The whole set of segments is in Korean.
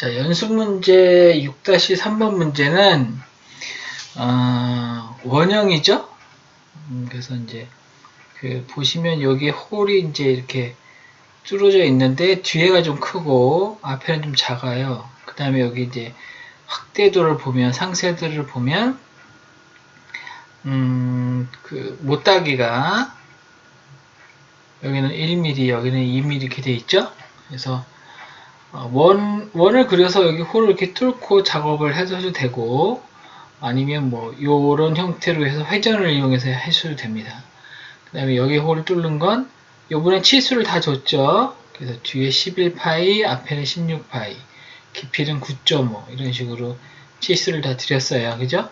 자, 연습 문제 6-3번 문제는 원형이죠. 그래서 이제 보시면 여기 홀이 이제 이렇게 뚫어져 있는데 뒤에가 좀 크고 앞에는 좀 작아요. 그 다음에 여기 이제 확대도를 보면 상세도를 보면 못따기가 여기는 1mm, 여기는 2mm 이렇게 돼 있죠. 그래서 원을 그려서 여기 홀을 이렇게 뚫고 작업을 해도 되고, 아니면 뭐 요런 형태로 해서 회전을 이용해서 하셔도 됩니다. 그 다음에 여기 홀을 뚫는 건 요번에 치수를 다 줬죠. 그래서 뒤에 11파이, 앞에는 16파이, 깊이는 9.5 이런 식으로 치수를 다 드렸어요. 그죠?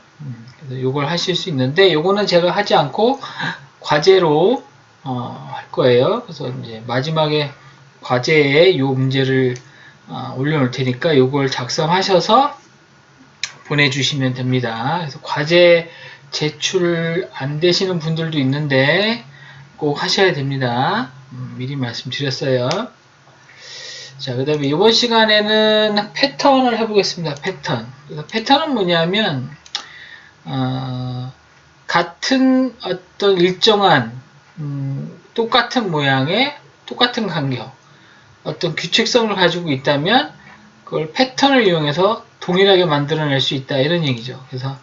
그래서 요걸 하실 수 있는데 요거는 제가 하지 않고 과제로 할 거예요. 그래서 이제 마지막에 과제에 요 문제를 올려놓을 테니까 요걸 작성하셔서 보내주시면 됩니다. 그래서 과제 제출 안 되시는 분들도 있는데 꼭 하셔야 됩니다. 미리 말씀드렸어요. 자, 그 다음에 이번 시간에는 패턴을 해보겠습니다. 패턴. 그래서 패턴은 뭐냐면 같은 어떤 일정한 똑같은 모양의 똑같은 간격 어떤 규칙성을 가지고 있다면 그걸 패턴을 이용해서 동일하게 만들어낼 수 있다 이런 얘기죠. 그래서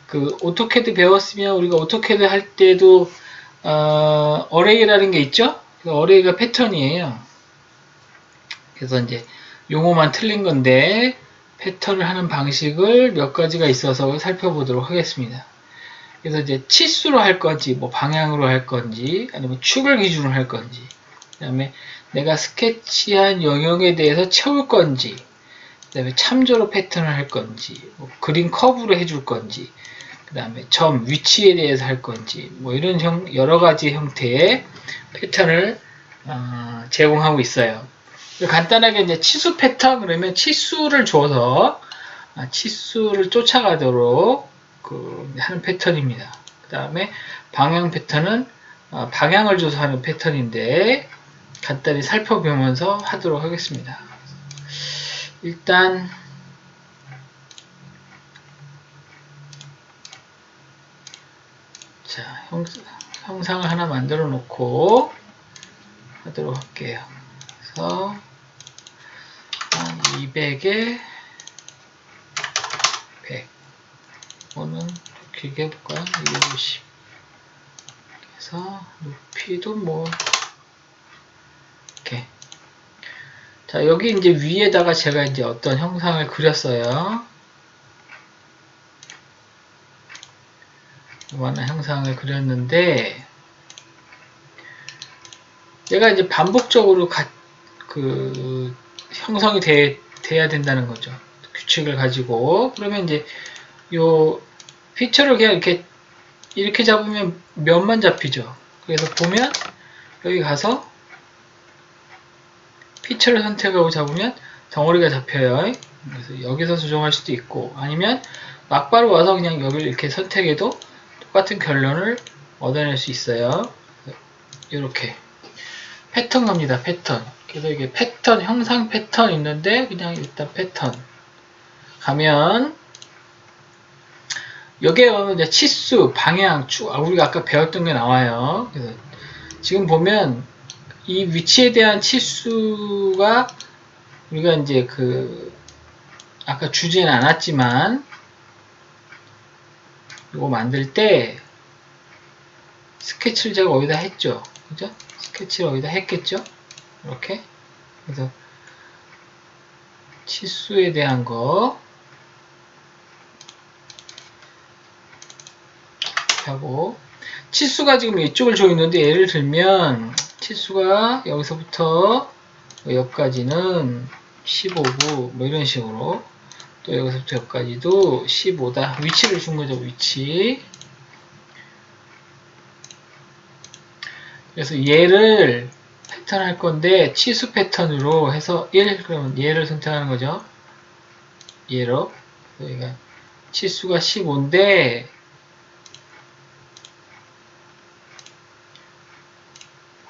그 오토캐드 배웠으면 우리가 오토캐드 할 때도 어레이라는 게 있죠. 어레이가 패턴이에요. 그래서 이제 용어만 틀린 건데 패턴을 하는 방식을 몇 가지가 있어서 살펴보도록 하겠습니다. 그래서 이제 치수로 할 건지 뭐 방향으로 할 건지 아니면 축을 기준으로 할 건지 그 다음에 내가 스케치한 영역에 대해서 채울 건지 그 다음에 참조로 패턴을 할 건지 뭐 그림 커브로 해줄 건지 그 다음에 점, 위치에 대해서 할 건지 뭐 이런 여러 가지 형태의 패턴을 제공하고 있어요. 간단하게 이제 치수 패턴 그러면 치수를 줘서 치수를 쫓아가도록 하는 패턴입니다. 그 다음에 방향 패턴은 방향을 줘서 하는 패턴인데 간단히 살펴보면서 하도록 하겠습니다. 일단 자, 형상을 하나 만들어 놓고 하도록 할게요. 그래서 한 200에 100 오는 길게 해볼까요? 250 그래서 높이도 뭐 이렇게 자 여기 이제 위에다가 제가 이제 어떤 형상을 그렸어요. 이만한 형상을 그렸는데 얘가 이제 반복적으로 형성이 돼야 된다는 거죠. 규칙을 가지고 그러면 이제 요 피처를 그냥 이렇게 잡으면 면만 잡히죠. 그래서 보면 여기 가서 피처를 선택하고 잡으면 덩어리가 잡혀요. 그래서 여기서 조정할 수도 있고 아니면 막바로 와서 그냥 여기를 이렇게 선택해도 똑같은 결론을 얻어낼 수 있어요. 이렇게 패턴 갑니다. 패턴. 그래서 이게 패턴, 형상 패턴 있는데 그냥 일단 패턴 가면 여기에 가면 이제 치수, 방향, 축 우리가 아까 배웠던 게 나와요. 그래서 지금 보면 이 위치에 대한 치수가 우리가 이제 아까 주지는 않았지만 이거 만들 때 스케치를 제가 어디다 했죠. 그죠? 스케치를 어디다 했겠죠? 이렇게. 그래서 치수에 대한 거 하고 치수가 지금 이쪽을 줘 있는데 예를 들면 치수가 여기서부터 여기까지는 15고 뭐 이런 식으로 또 여기서부터 여기까지도 15다 위치를 준 거죠. 위치. 그래서 얘를 패턴 할 건데 치수 패턴으로 해서 1 그러면 얘를 선택하는 거죠. 얘로 여기가 치수가 15인데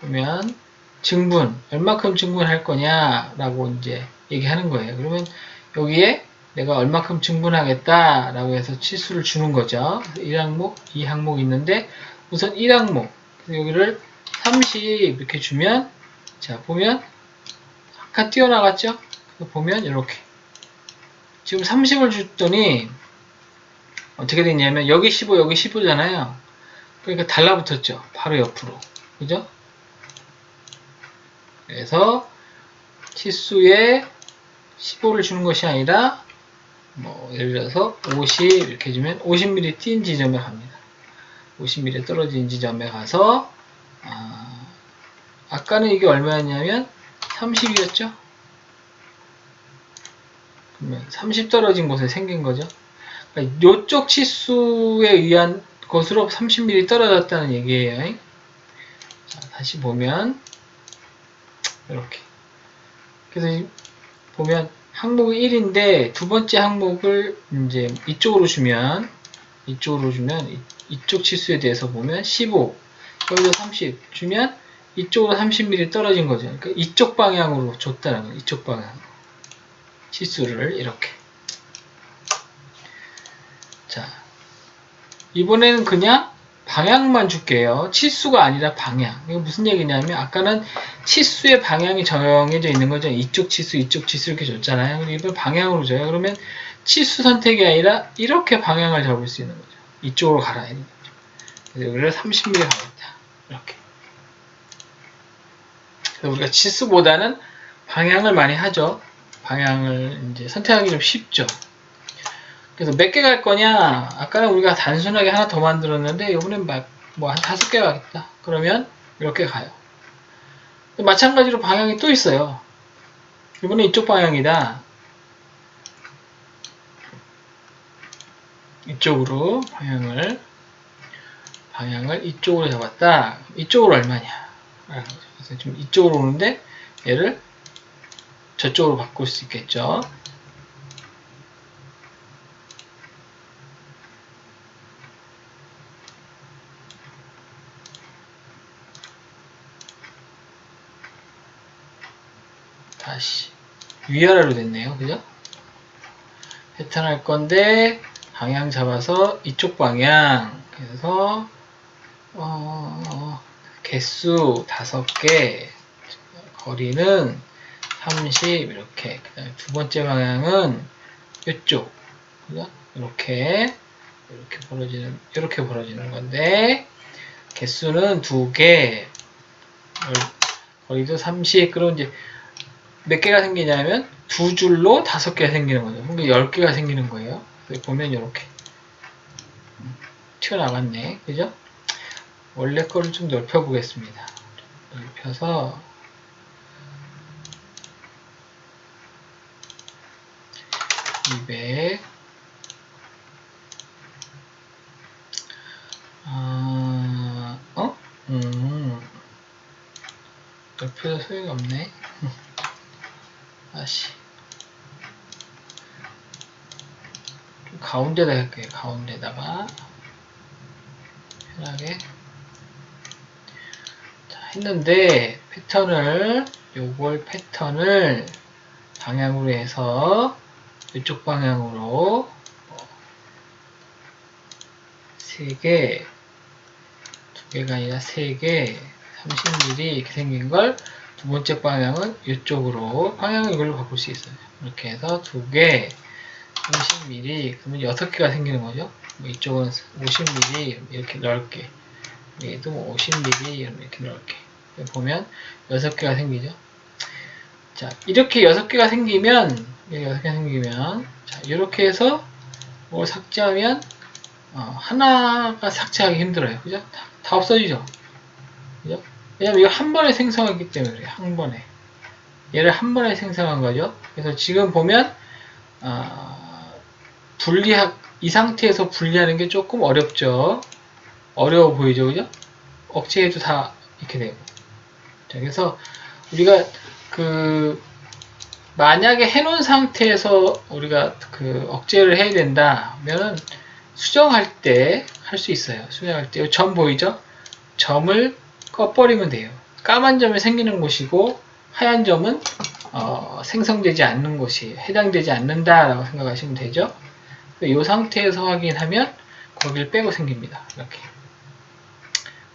그러면 증분 얼마큼 증분할 거냐 라고 이제 얘기하는 거예요. 그러면 여기에 내가 얼마큼 증분하겠다라고 해서 치수를 주는 거죠. 1항목, 2항목 있는데 우선 1항목 여기를 30 이렇게 주면 자 보면 아까 띄어나갔죠? 보면 이렇게 지금 30을 줬더니 어떻게 됐냐면 여기 15 여기 15잖아요. 그러니까 달라붙었죠. 바로 옆으로 그죠? 그래서 치수에 15를 주는 것이 아니라 뭐 예를 들어서 50 이렇게 주면 50mm 뛴 지점에 갑니다. 50mm 떨어진 지점에 가서 아까는 이게 얼마였냐면 30이었죠? 그러면 30 떨어진 곳에 생긴 거죠. 그러니까 이쪽 치수에 의한 것으로 30mm 떨어졌다는 얘기예요. 자, 다시 보면 이렇게 그래서 보면 항목이 1인데 두 번째 항목을 이제 이쪽으로 주면 이쪽 치수에 대해서 보면 15 여기도 30 주면 이쪽으로 30mm 떨어진 거죠. 그러니까 이쪽 방향으로 줬다는 거예요. 이쪽 방향 치수를 이렇게. 자, 이번에는 그냥 방향만 줄게요. 치수가 아니라 방향. 이거 무슨 얘기냐면 아까는 치수의 방향이 정해져 있는 거죠. 이쪽 치수, 이쪽 치수 이렇게 줬잖아요. 근데 이걸 방향으로 줘요. 그러면 치수 선택이 아니라 이렇게 방향을 잡을 수 있는 거죠. 이쪽으로 가라. 이런 거죠. 그래서 여기를 30mm 가겠다. 이렇게. 그래서 우리가 치수보다는 방향을 많이 하죠. 방향을 이제 선택하기 좀 쉽죠. 그래서 몇 개 갈 거냐? 아까는 우리가 단순하게 하나 더 만들었는데 이번엔 뭐 한 5개 가겠다. 그러면 이렇게 가요. 마찬가지로 방향이 또 있어요. 이번엔 이쪽 방향이다. 이쪽으로 방향을 이쪽으로 잡았다. 이쪽으로 얼마냐? 그래서 지금 이쪽으로 오는데 얘를 저쪽으로 바꿀 수 있겠죠. 다시 위아래로 됐네요. 그죠? 패턴 할 건데 방향 잡아서 이쪽 방향 그래서 개수 5개 거리는 30 이렇게 그 다음에 두 번째 방향은 이쪽 그죠? 이렇게 벌어지는 건데 개수는 2개 거리도 30 그럼 이제 몇 개가 생기냐면 두 줄로 5개가 생기는 거죠. 그러니까 10개가 생기는 거예요. 보면 이렇게 튀어나갔네. 그죠? 원래 거를 좀 넓혀 보겠습니다. 넓혀서 200 넓혀서 소용이 없네. 다시 좀 가운데다 할게요. 가운데다가 편하게 자, 했는데 요걸 패턴을 방향으로 해서 이쪽 방향으로 3개 2개가 아니라 3개 30mm 이렇게 생긴 걸 두 번째 방향은 이쪽으로 방향을 이걸로 바꿀 수 있어요. 이렇게 해서 2개 30mm 그러면 6개가 생기는 거죠. 뭐 이쪽은 50mm 이렇게 넓게 얘도 50mm 이렇게 넓게 보면 6개가 생기죠. 자 이렇게 6개가 생기면 자 이렇게 해서 뭘 삭제하면 하나가 삭제하기 힘들어요. 그죠? 다 없어지죠. 그죠? 왜냐면 이거 한 번에 생성했기 때문에 그래요. 한 번에. 얘를 한 번에 생성한 거죠. 그래서 지금 보면, 이 상태에서 분리하는 게 조금 어렵죠. 어려워 보이죠. 그죠? 억제해도 다 이렇게 되고. 자, 그래서 우리가 만약에 해놓은 상태에서 우리가 억제를 해야 된다면은 수정할 때 할 수 있어요. 수정할 때. 점 보이죠? 점을 꺼버리면 돼요. 까만 점이 생기는 곳이고 하얀 점은 생성되지 않는 곳이 해당되지 않는다라고 생각하시면 되죠. 이 상태에서 확인하면 거기를 빼고 생깁니다. 이렇게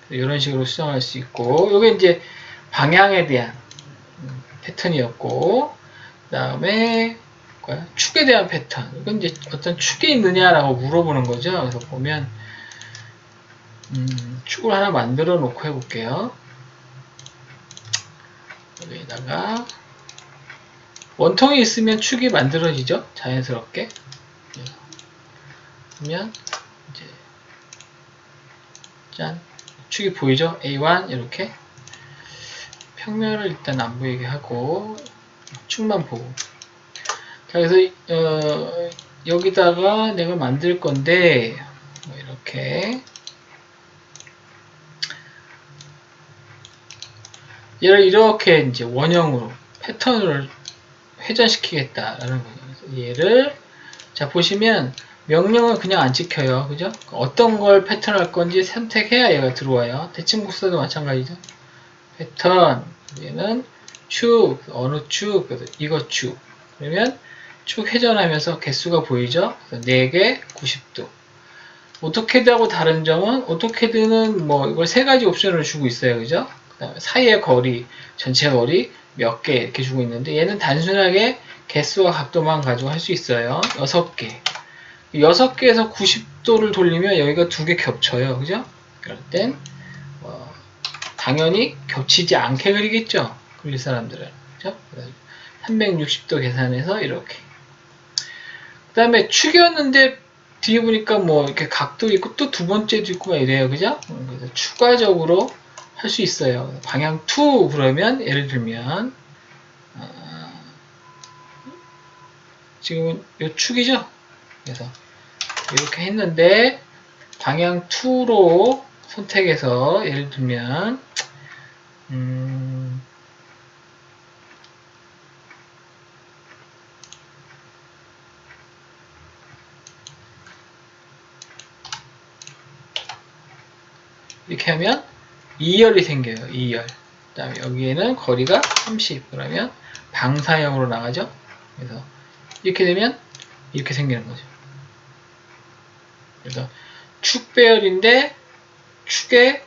이런 식으로 수정할 수 있고, 이게 이제 방향에 대한 패턴이었고, 그 다음에 축에 대한 패턴. 이건 이제 어떤 축이 있느냐라고 물어보는 거죠. 그래서 보면 축을 하나 만들어 놓고 해볼게요. 여기에다가 원통이 있으면 축이 만들어지죠. 자연스럽게. 그러면 이제 짠, 축이 보이죠? A1 이렇게 평면을 일단 안 보이게 하고 축만 보고. 자, 그래서 여기다가 내가 만들 건데 이렇게 얘를 이렇게 이제 원형으로 패턴을 회전시키겠다라는 거죠. 그래서 얘를 자 보시면 명령은 그냥 안 찍혀요. 그죠? 어떤 걸 패턴할 건지 선택해야 얘가 들어와요. 대칭 복사도 마찬가지죠. 패턴, 얘는 축, 어느 축, 그래서 이거 축. 그러면 축 회전하면서 개수가 보이죠? 그래서 4개, 90도. 오토캐드하고 다른 점은 오토캐드는 뭐 이걸 3가지 옵션을 주고 있어요. 그죠? 그 다음에 사이의 거리, 전체 거리 몇 개 이렇게 주고 있는데 얘는 단순하게 개수와 각도만 가지고 할 수 있어요. 6개. 6개에서 90도를 돌리면 여기가 2개 겹쳐요. 그죠? 그럴 땐 당연히 겹치지 않게 그리겠죠. 그릴 사람들은. 그죠? 360도 계산해서 이렇게. 그 다음에 축이었는데 뒤에 보니까 뭐 이렇게 각도 있고 또 두 번째도 있고 막 이래요. 그죠? 그래서 추가적으로 할 수 있어요. 방향 2 그러면 예를 들면 지금은 요 축이죠? 그래서 이렇게 했는데 방향 2로 선택해서 예를 들면 이렇게 하면 2열이 생겨요. 2열. 그 다음에 여기에는 거리가 30. 그러면 방사형으로 나가죠. 그래서 이렇게 되면 이렇게 생기는 거죠. 그래서 축 배열인데 축에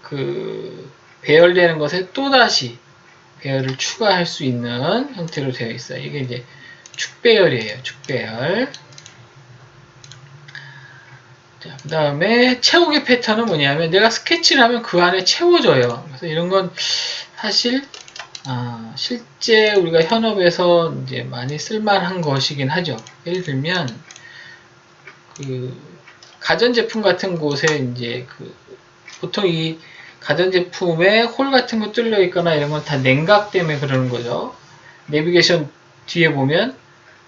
그 배열되는 것에 또다시 배열을 추가할 수 있는 형태로 되어 있어요. 이게 이제 축 배열이에요. 축 배열. 자, 그 다음에 채우기 패턴은 뭐냐면 내가 스케치를 하면 그 안에 채워져요. 그래서 이런 건 사실 실제 우리가 현업에서 이제 많이 쓸만한 것이긴 하죠. 예를 들면 그 가전제품 같은 곳에 이제 보통 이 가전제품에 홀 같은 거 뚫려 있거나 이런 건 다 냉각 때문에 그러는 거죠. 내비게이션 뒤에 보면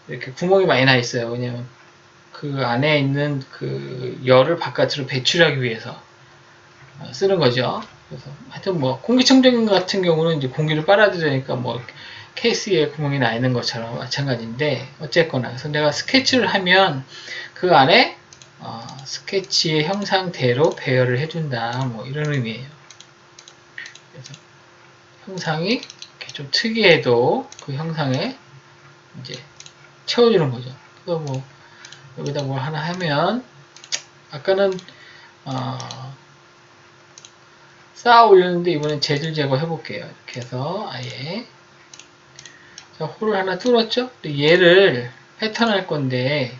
이렇게 구멍이 많이 나 있어요. 왜냐면 그 안에 있는 그 열을 바깥으로 배출하기 위해서 쓰는 거죠. 그래서 하여튼 뭐 공기청정기 같은 경우는 이제 공기를 빨아들이니까 뭐 케이스에 구멍이 나 있는 것처럼 마찬가지인데 어쨌거나 그래서 내가 스케치를 하면 그 안에 스케치의 형상대로 배열을 해준다 뭐 이런 의미예요. 그래서 형상이 이렇게 좀 특이해도 그 형상에 이제 채워주는 거죠. 그래서 뭐 여기다 뭘 하나 하면 아까는 쌓아 올렸는데 이번엔 재질 제거 해볼게요. 이렇게 해서 아예 자, 홀을 하나 뚫었죠? 얘를 패턴 할 건데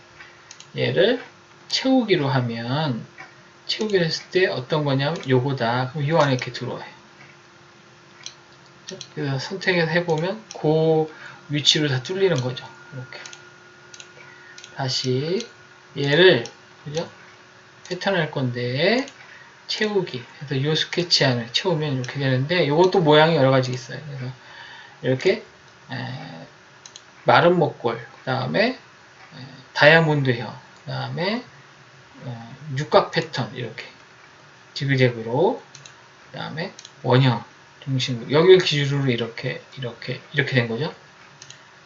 얘를 채우기로 하면 채우기로 했을 때 어떤 거냐면 요거다. 그럼 요 안에 이렇게 들어와요. 그래서 선택해서 해보면 그 위치로 다 뚫리는 거죠. 이렇게 다시 얘를 그죠? 패턴 할 건데 채우기 해서 요 스케치 안에 채우면 이렇게 되는데 이것도 모양이 여러 가지 있어요. 그래서 이렇게 마른 목골, 그 다음에 다이아몬드형, 그 다음에 육각 패턴 이렇게 지그재그로, 그 다음에 원형 중심으로 여기를 기준으로 이렇게 된 거죠.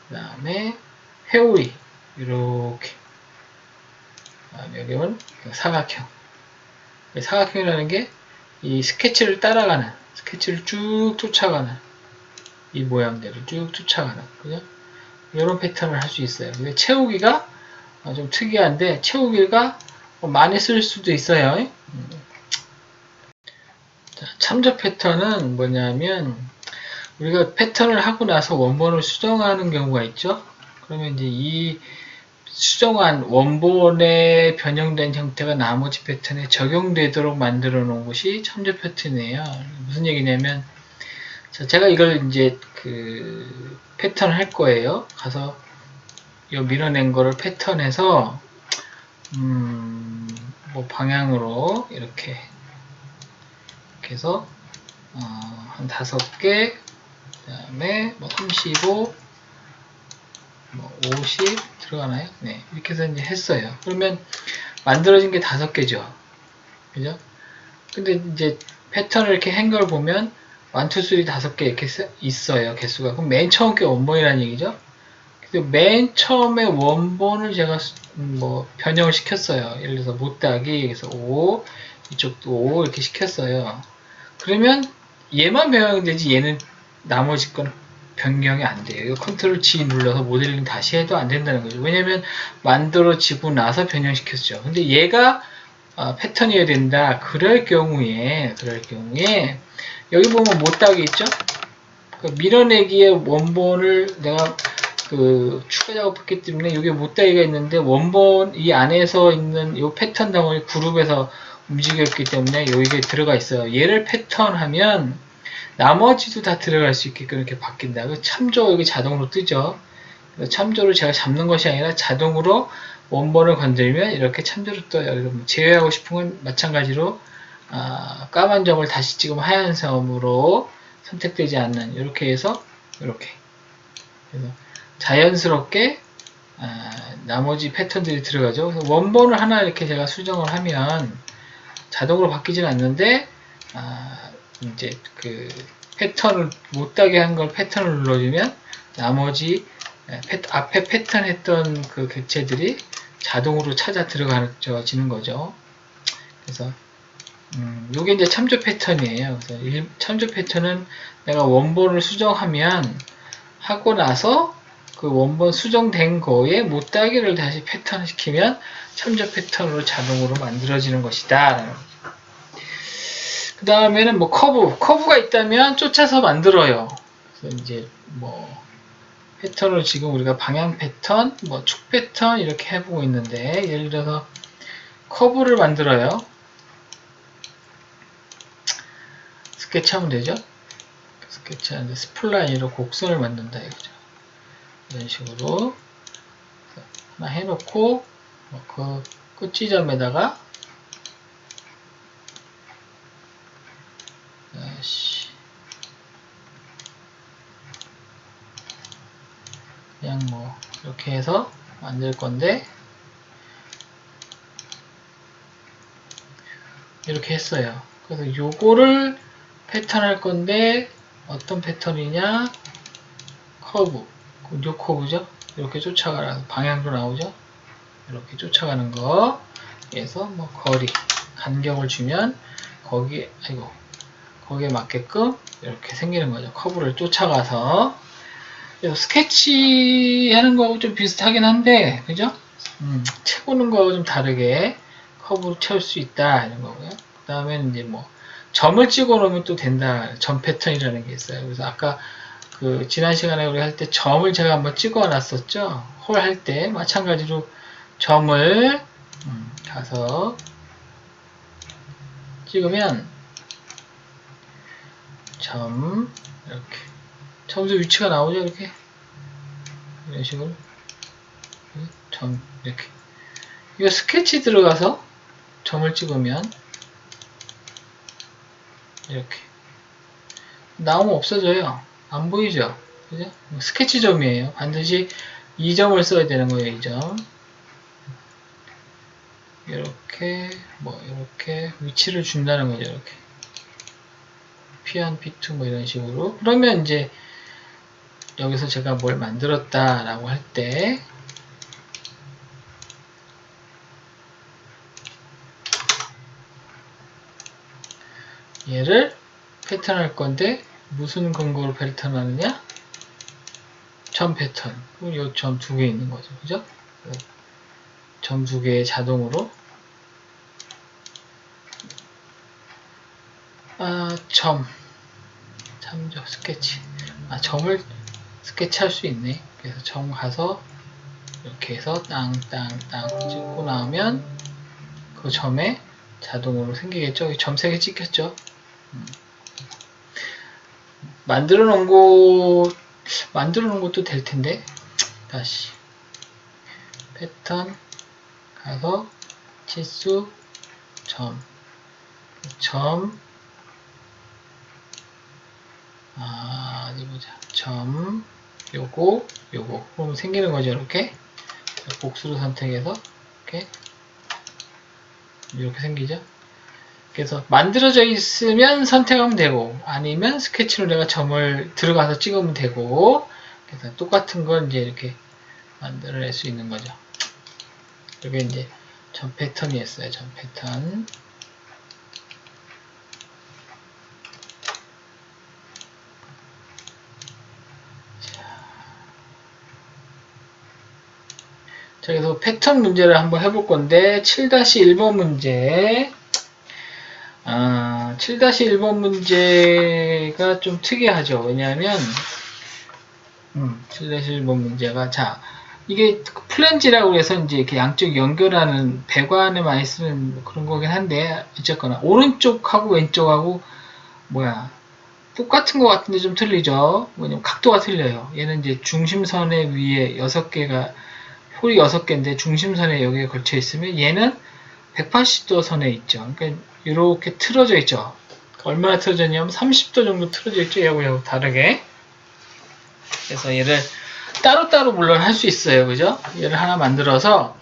그 다음에 회오리 이렇게, 그 다음에 여기는 사각형. 사각형이라는 게 이 스케치를 따라가는, 스케치를 쭉 쫓아가는 이 모양대로 쭉 쫓아가는, 그죠? 이런 패턴을 할 수 있어요. 근데 채우기가 좀 특이한데, 채우기가 많이 쓸 수도 있어요. 자, 참조 패턴은 뭐냐면, 우리가 패턴을 하고 나서 원본을 수정하는 경우가 있죠. 그러면 이제 이 수정한 원본에 변형된 형태가 나머지 패턴에 적용되도록 만들어 놓은 것이 참조 패턴이에요. 무슨 얘기냐면, 자, 제가 이걸 이제 그 패턴 할 거예요. 가서 요 밀어낸 거를 패턴해서 뭐 방향으로 이렇게 해서 한 5개, 그 다음에 뭐 35, 뭐 50 들어가나요? 네, 이렇게 해서 이제 했어요. 그러면 만들어진 게 5개죠. 그죠? 근데 이제 패턴을 이렇게 한 걸 보면 1, 2, 3, 5개 이렇게 있어요. 개수가. 그럼 맨 처음 게 원본이라는 얘기죠. 맨 처음에 원본을 제가 뭐 변형을 시켰어요. 예를 들어서 못따기, 그래서 5, 이쪽도 5 이렇게 시켰어요. 그러면 얘만 변형되지 얘는 나머지 건 변경이 안 돼요. 이거 컨트롤 G 눌러서 모델링 다시 해도 안 된다는 거죠. 왜냐면 만들어지고 나서 변형시켰죠. 근데 얘가 패턴이어야 된다. 그럴 경우에 여기 보면 못따기 있죠? 그 밀어내기의 원본을 내가 그 추가 작업했기 때문에 여기 못따기가 있는데 원본 이 안에서 있는 이 패턴 덩어리 그룹에서 움직였기 때문에 여기에 들어가 있어요. 얘를 패턴하면 나머지도 다 들어갈 수 있게끔 이렇게 바뀐다. 참조 여기 자동으로 뜨죠. 참조를 제가 잡는 것이 아니라 자동으로 원본을 건들면 이렇게 참조로 떠요. 제외하고 싶은 건 마찬가지로 까만 점을 다시 찍으면 하얀 점으로 선택되지 않는 이렇게 해서 이렇게 그래서 자연스럽게 나머지 패턴들이 들어가죠. 그래서 원본을 하나 이렇게 제가 수정을 하면 자동으로 바뀌진 않는데 이제 그 패턴을 못하게 한 걸 패턴을 눌러주면 나머지 앞에 패턴 했던 그 객체들이 자동으로 찾아 들어가지는 거죠. 그래서 요게 이제 참조 패턴이에요. 그래서 참조 패턴은 내가 원본을 수정하면 하고 나서 그 원본 수정된 거에 못따기를 다시 패턴 시키면 참조 패턴으로 자동으로 만들어지는 것이다. 그 다음에는 뭐 커브가 있다면 쫓아서 만들어요. 그래서 이제 뭐 패턴을 지금 우리가 방향 패턴, 뭐 축 패턴 이렇게 해보고 있는데 예를 들어서 커브를 만들어요. 스케치하면 되죠. 스케치하는데 스플라인으로 곡선을 만든다 이거죠. 이런 식으로 하나 해놓고 그 끝지점에다가 그냥 뭐 이렇게 해서 만들 건데 이렇게 했어요. 그래서 요거를 패턴 할 건데 어떤 패턴이냐 커브 요 커브죠. 이렇게 쫓아가라 방향도 나오죠. 이렇게 쫓아가는 거 그래서 뭐 거리 간격을 주면 거기에 맞게끔 이렇게 생기는 거죠. 커브를 쫓아가서 스케치 하는 거하고 좀 비슷하긴 한데 그죠? 채우는 거하고 좀 다르게 커브로 채울 수 있다 이런 거고요. 그 다음에는 이제 뭐 점을 찍어 놓으면 또 된다. 점 패턴이라는 게 있어요. 그래서 아까 그 지난 시간에 우리 할 때 점을 제가 한번 찍어 놨었죠. 홀 할 때 마찬가지로 점을 가서 찍으면 점 이렇게 점수 위치가 나오죠. 이렇게 이런 식으로 점 이렇게 이거 스케치 들어가서 점을 찍으면 이렇게 나오면 없어져요. 안 보이죠? 그죠? 스케치 점이에요. 반드시 이 점을 써야 되는 거예요. 이 점. 이렇게 뭐 이렇게 위치를 준다는 거죠. 이렇게 P1, P2 뭐 이런 식으로. 그러면 이제 여기서 제가 뭘 만들었다 라고 할 때 얘를 패턴 할 건데 무슨 근거로 패턴 하느냐? 점 패턴. 그럼 요 점 두 개 있는 거죠. 그죠? 점 두 개 자동으로 참조 스케치. 점을 스케치할 수 있네. 그래서 점 가서 이렇게 해서 땅땅땅 찍고 나오면 그 점에 자동으로 생기겠죠. 점 3개 찍혔죠. 만들어 놓은 것도 될 텐데. 다시 패턴 가서 치수 점 어디 보자. 점 요거 그럼 생기는 거죠. 이렇게 복수로 선택해서 이렇게 생기죠. 그래서 만들어져 있으면 선택하면 되고, 아니면 스케치로 내가 점을 들어가서 찍으면 되고, 그래서 똑같은 걸 이제 이렇게 만들어낼 수 있는 거죠. 이게 이제 점 패턴이었어요. 점 패턴. 자, 그래서 패턴 문제를 한번 해볼 건데, 7-1번 문제. 7-1번 문제가 좀 특이하죠. 왜냐하면 7-1번 문제가, 자, 이게 플랜지라고 해서 이제 이렇게 양쪽 연결하는 배관에 많이 쓰는 그런 거긴 한데, 어쨌거나 오른쪽하고 왼쪽하고 똑같은 것 같은데 좀 틀리죠. 왜냐면 각도가 틀려요. 얘는 이제 중심선의 위에 6개가 홀이 6개인데 중심선에 여기에 걸쳐 있으면 얘는 180도 선에 있죠. 그러니까 이렇게 틀어져 있죠. 얼마나 틀어졌냐면 30도 정도 틀어져 있죠. 얘하고 다르게. 그래서 얘를 따로따로 물론 할 수 있어요. 그죠? 얘를 하나 만들어서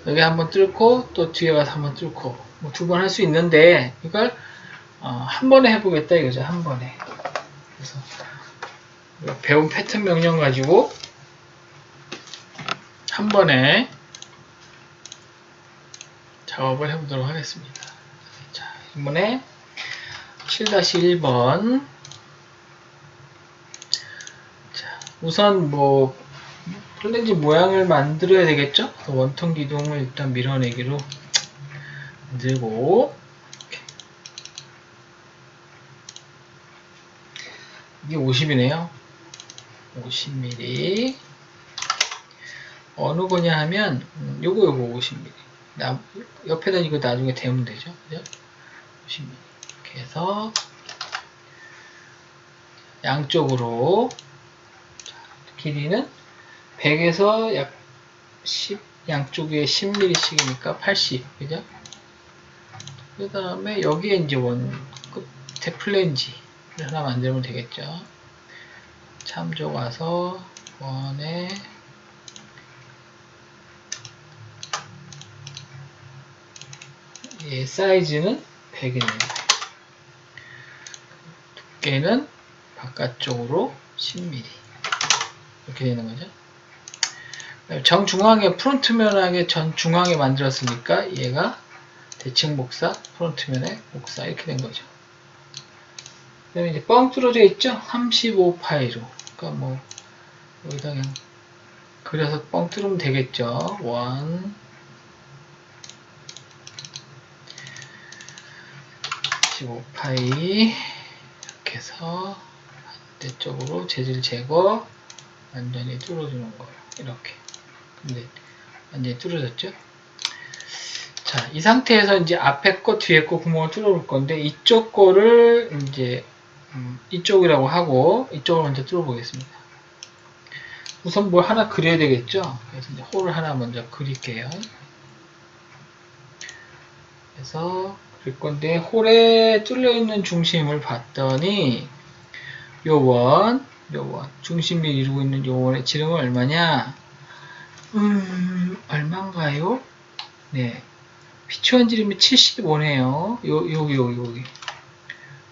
여기 한번 뚫고 또 뒤에 가서 한번 뚫고 뭐 2번 할 수 있는데 이걸 한 번에 해보겠다 이거죠. 한 번에. 그래서 배운 패턴 명령 가지고 한 번에 작업을 해보도록 하겠습니다. 자, 이번에 7-1번. 자, 우선 플랜지 모양을 만들어야 되겠죠? 원통 기둥을 일단 밀어내기로 만들고, 이게 50이네요. 50mm. 어느 거냐 하면 요거 50mm. 옆에다 이거 나중에 대면 되죠. 그죠? 50mm. 이렇게 해서 양쪽으로, 길이는 100에서 약 10, 양쪽에 10mm씩이니까 80. 그죠? 그 다음에 여기에 이제 끝에 플랜지를 하나 만들면 되겠죠. 참조 가서 원에 사이즈는 100이네요. 두께는 바깥쪽으로 10mm. 이렇게 되는 거죠. 정중앙에 프론트면하게 전중앙에 만들었으니까 얘가 대칭 복사, 프론트면에 복사 이렇게 된 거죠. 그 다음에 이제 뻥 뚫어져 있죠? 35파이로. 그러니까 여기다 그냥 그려서 뻥 뚫으면 되겠죠. 15파이 이렇게 해서 반대쪽으로 재질 제거, 완전히 뚫어주는 거예요. 이렇게. 근데 완전히 뚫어졌죠? 자, 이 상태에서 이제 앞에 거, 뒤에 거 구멍을 뚫어볼 건데, 이쪽 거를 이제 이쪽이라고 하고, 이쪽을 먼저 뚫어보겠습니다. 우선 뭘 하나 그려야 되겠죠? 그래서 이제 홀을 하나 먼저 그릴게요. 그래서 그릴 건데, 홀에 뚫려있는 중심을 봤더니, 요 중심이 이루고 있는 요 원의 지름은 얼마냐? 얼마인가요? 네. 피치원 지름이 75네요. 여기.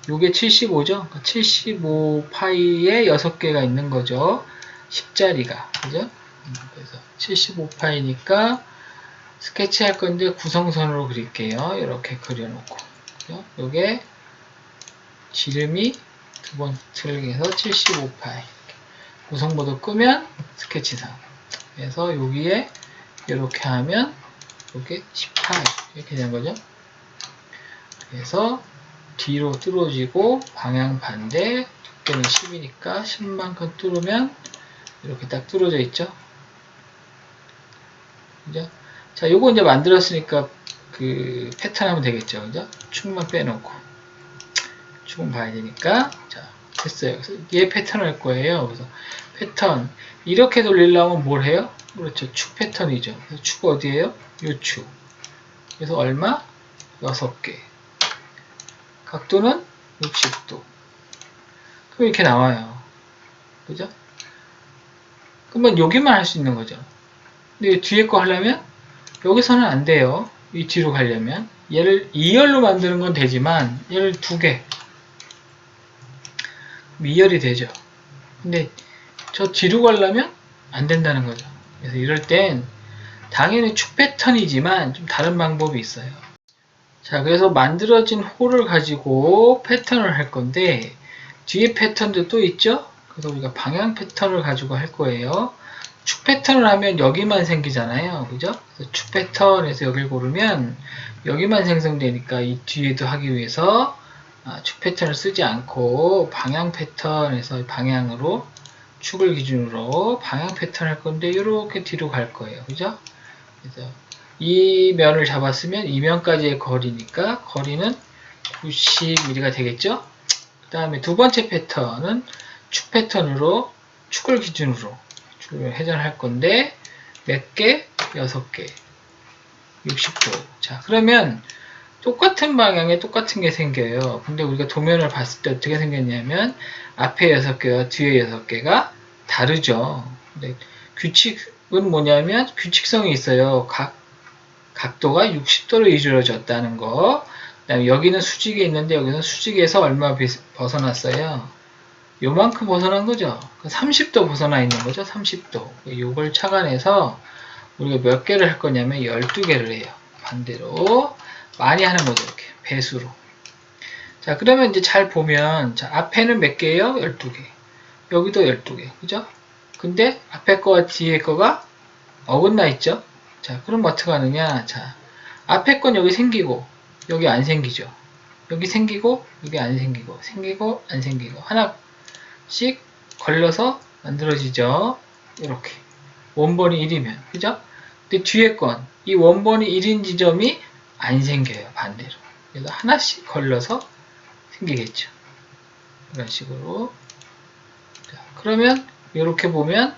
요게 75죠? 75파이에 6개가 있는 거죠. 10자리가. 그죠? 그래서 75파이니까 스케치 할 건데 구성선으로 그릴게요. 이렇게 그려놓고. 그죠? 요게 지름이 두 번 틀리게 해서 75파이. 구성 모드 끄면 스케치상. 그래서 여기에 이렇게 하면 이렇게 18 이렇게 되는 거죠. 그래서 뒤로 뚫어지고 방향 반대, 두께는 10이니까 10만큼 뚫으면 이렇게 딱 뚫어져 있죠. 그죠? 자, 요거 이제 만들었으니까 그 패턴 하면 되겠죠. 그죠? 축만 빼놓고 축은 봐야 되니까. 자, 됐어요. 그래서 얘 패턴 할 거예요. 그래서 패턴 이렇게 돌리려면 뭘 해요? 그렇죠. 축 패턴이죠. 그래서 축 어디에요? 요 축. 그래서 얼마? 6개. 각도는 60도. 그럼 이렇게 나와요. 그죠? 그러면 여기만 할 수 있는 거죠. 근데 뒤에 거 하려면 여기서는 안 돼요. 이 뒤로 가려면 얘를 2열로 만드는 건 되지만 얘를 2개 2열이 되죠. 근데 저 뒤로 가려면 안 된다는 거죠. 그래서 이럴 땐 당연히 축 패턴이지만 좀 다른 방법이 있어요. 자, 그래서 만들어진 홀을 가지고 패턴을 할 건데 뒤에 패턴도 또 있죠. 그래서 우리가 방향 패턴을 가지고 할 거예요. 축 패턴을 하면 여기만 생기잖아요. 그죠? 그래서 축 패턴에서 여기를 고르면 여기만 생성되니까 이 뒤에도 하기 위해서 축 패턴을 쓰지 않고 방향 패턴에서 방향으로 축을 기준으로 방향 패턴 할 건데 이렇게 뒤로 갈 거예요. 그죠? 그래서 이 면을 잡았으면 이 면까지의 거리니까 거리는 90mm가 되겠죠? 그 다음에 두 번째 패턴은 축 패턴으로 축을 기준으로 축을 회전할 건데 몇 개? 6개 60도. 자, 그러면 똑같은 방향에 똑같은 게 생겨요. 근데 우리가 도면을 봤을 때 어떻게 생겼냐면 앞에 6개와 뒤에 6개가 다르죠. 근데 규칙은 뭐냐면 규칙성이 있어요. 각도가 60도로 이루어졌다는 거. 그 다음에 여기는 수직이 있는데 여기는 수직에서 얼마 벗어났어요? 요만큼 벗어난 거죠. 30도 벗어나 있는 거죠. 30도. 이걸 착안해서 우리가 몇 개를 할 거냐면 12개를 해요. 반대로 많이 하는 거죠. 이렇게 배수로. 자, 그러면 이제 잘 보면 자, 앞에는 몇 개예요? 12개. 여기도 12개. 그죠? 근데 앞에 거와 뒤에 거가 어긋나 있죠? 자, 그럼 어떻게 하느냐? 자, 앞에 건 여기 생기고 여기 안 생기죠. 여기 생기고 여기 안 생기고 생기고 안 생기고 하나씩 걸려서 만들어지죠. 이렇게 원본이 1이면 그죠? 근데 뒤에 건 이 원본이 1인 지점이 안 생겨요. 반대로. 그래서 하나씩 걸려서 생기겠죠. 이런 식으로. 자, 그러면 이렇게 보면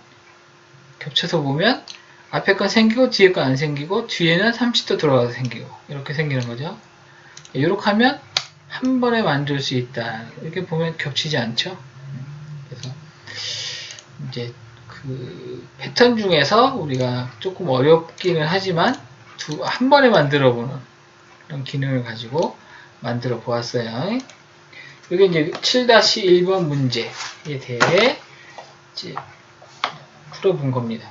겹쳐서 보면 앞에 건 생기고 뒤에 건 안 생기고 뒤에는 30도 들어가서 생기고 이렇게 생기는 거죠. 이렇게 하면 한 번에 만들 수 있다. 이렇게 보면 겹치지 않죠. 그래서 이제 그 패턴 중에서 우리가 조금 어렵기는 하지만 한 번에 만들어 보는 그런 기능을 가지고 만들어 보았어요. 이게 이제 7-1번 문제에 대해 이제 풀어본 겁니다.